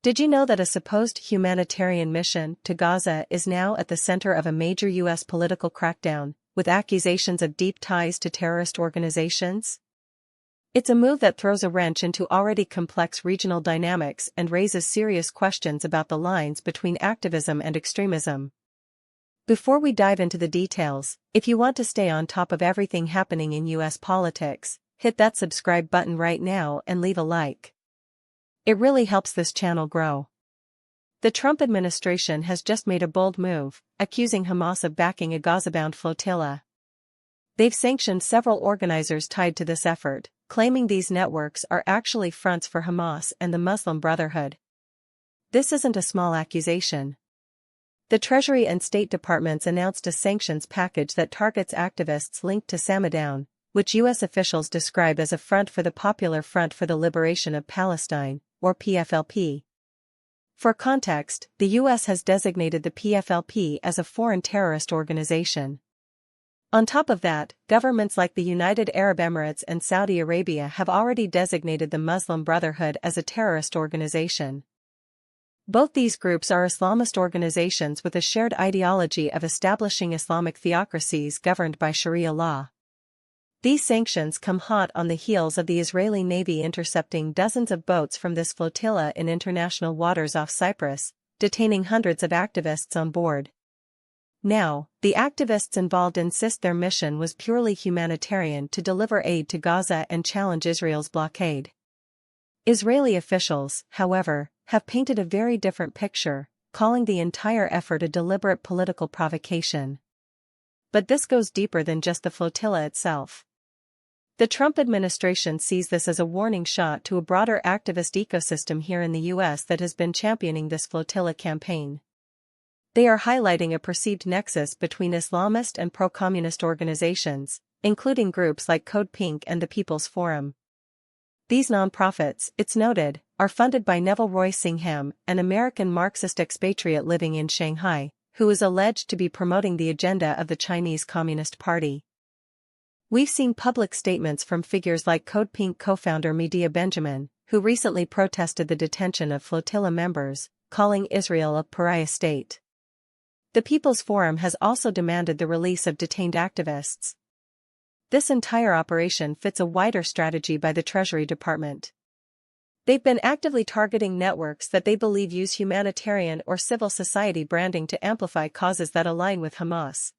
Did you know that a supposed humanitarian mission to Gaza is now at the center of a major U.S. political crackdown, with accusations of deep ties to terrorist organizations? It's a move that throws a wrench into already complex regional dynamics and raises serious questions about the lines between activism and extremism. Before we dive into the details, if you want to stay on top of everything happening in U.S. politics, hit that subscribe button right now and leave a like. It really helps this channel grow. The Trump administration has just made a bold move, accusing Hamas of backing a Gaza-bound flotilla. They've sanctioned several organizers tied to this effort, claiming these networks are actually fronts for Hamas and the Muslim Brotherhood. This isn't a small accusation. The Treasury and State Departments announced a sanctions package that targets activists linked to Samadown, which U.S. officials describe as a front for the Popular Front for the Liberation of Palestine, or PFLP. For context, the U.S. has designated the PFLP as a foreign terrorist organization. On top of that, governments like the United Arab Emirates and Saudi Arabia have already designated the Muslim Brotherhood as a terrorist organization. Both these groups are Islamist organizations with a shared ideology of establishing Islamic theocracies governed by Sharia law. These sanctions come hot on the heels of the Israeli Navy intercepting dozens of boats from this flotilla in international waters off Cyprus, detaining hundreds of activists on board. Now, the activists involved insist their mission was purely humanitarian to deliver aid to Gaza and challenge Israel's blockade. Israeli officials, however, have painted a very different picture, calling the entire effort a deliberate political provocation. But this goes deeper than just the flotilla itself. The Trump administration sees this as a warning shot to a broader activist ecosystem here in the U.S. that has been championing this flotilla campaign. They are highlighting a perceived nexus between Islamist and pro-communist organizations, including groups like Code Pink and the People's Forum. These nonprofits, it's noted, are funded by Neville Roy Singham, an American Marxist expatriate living in Shanghai, who is alleged to be promoting the agenda of the Chinese Communist Party. We've seen public statements from figures like Code Pink co-founder Medea Benjamin, who recently protested the detention of flotilla members, calling Israel a pariah state. The People's Forum has also demanded the release of detained activists. This entire operation fits a wider strategy by the Treasury Department. They've been actively targeting networks that they believe use humanitarian or civil society branding to amplify causes that align with Hamas.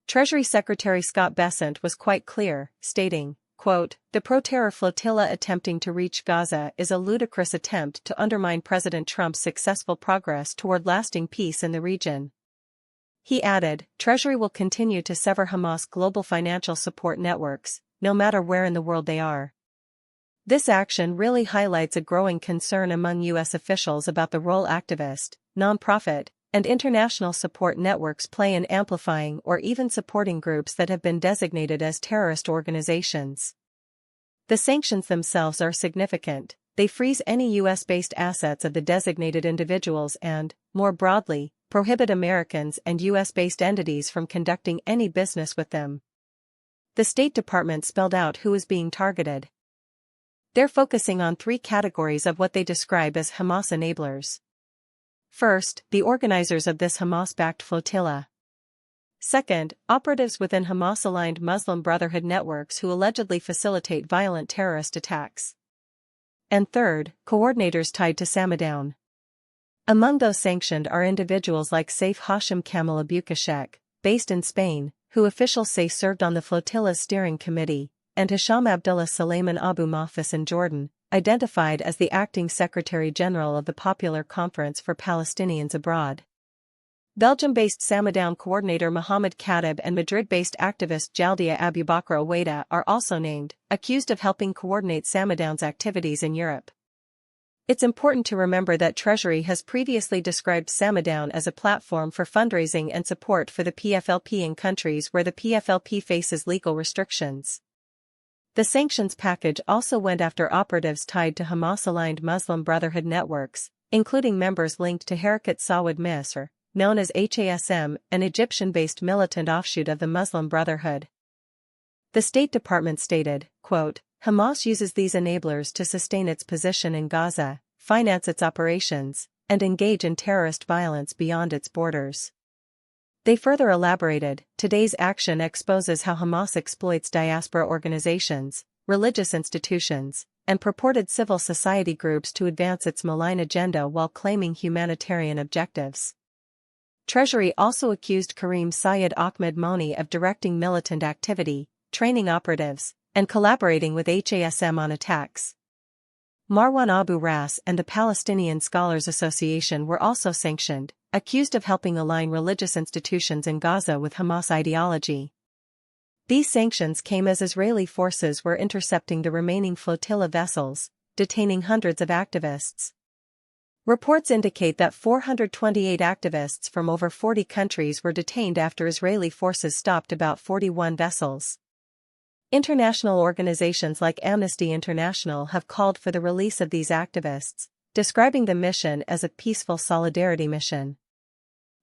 Treasury Secretary Scott Bessent was quite clear, stating, quote, "The pro-terror flotilla attempting to reach Gaza is a ludicrous attempt to undermine President Trump's successful progress toward lasting peace in the region." He added, Treasury will continue to sever Hamas global financial support networks, no matter where in the world they are. This action really highlights a growing concern among U.S. officials about the role activist, nonprofit, and international support networks play in amplifying or even supporting groups that have been designated as terrorist organizations. The sanctions themselves are significant. They freeze any U.S.-based assets of the designated individuals and, more broadly, prohibit Americans and U.S.-based entities from conducting any business with them. The State Department spelled out who is being targeted. They're focusing on three categories of what they describe as Hamas enablers. First, the organizers of this Hamas-backed flotilla. Second, operatives within Hamas-aligned Muslim Brotherhood networks who allegedly facilitate violent terrorist attacks. And third, coordinators tied to Samadown. Among those sanctioned are individuals like Saif Hashim Kamal Abukashek, based in Spain, who officials say served on the flotilla's steering committee, and Hisham Abdullah Suleiman Abu Mahfis in Jordan, identified as the acting Secretary-General of the Popular Conference for Palestinians Abroad. Belgium-based Samadown coordinator Mohammed Khatib and Madrid-based activist Jaldia Abubakar Ouaida are also named, accused of helping coordinate Samadown's activities in Europe. It's important to remember that Treasury has previously described Samadown as a platform for fundraising and support for the PFLP in countries where the PFLP faces legal restrictions. The sanctions package also went after operatives tied to Hamas-aligned Muslim Brotherhood networks, including members linked to Harakat Sawad Misr, known as HASM, an Egyptian-based militant offshoot of the Muslim Brotherhood. The State Department stated, quote, Hamas uses these enablers to sustain its position in Gaza, finance its operations, and engage in terrorist violence beyond its borders. They further elaborated, today's action exposes how Hamas exploits diaspora organizations, religious institutions, and purported civil society groups to advance its malign agenda while claiming humanitarian objectives. Treasury also accused Karim Sayed Ahmed Moni of directing militant activity, training operatives, and collaborating with HASM on attacks. Marwan Abu Ras and the Palestinian Scholars Association were also sanctioned, accused of helping align religious institutions in Gaza with Hamas ideology. These sanctions came as Israeli forces were intercepting the remaining flotilla vessels, detaining hundreds of activists. Reports indicate that 428 activists from over 40 countries were detained after Israeli forces stopped about 41 vessels. International organizations like Amnesty International have called for the release of these activists, describing the mission as a peaceful solidarity mission.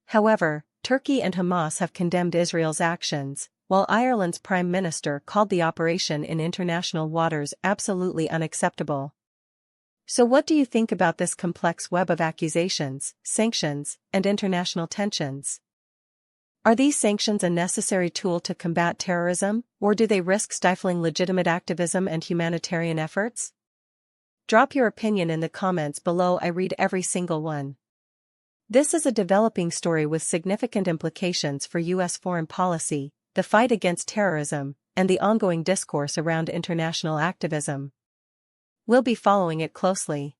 However, Turkey and Hamas have condemned Israel's actions, while Ireland's Prime Minister called the operation in international waters absolutely unacceptable. So what do you think about this complex web of accusations, sanctions, and international tensions? Are these sanctions a necessary tool to combat terrorism, or do they risk stifling legitimate activism and humanitarian efforts? Drop your opinion in the comments below. I read every single one. This is a developing story with significant implications for U.S. foreign policy, the fight against terrorism, and the ongoing discourse around international activism. We'll be following it closely.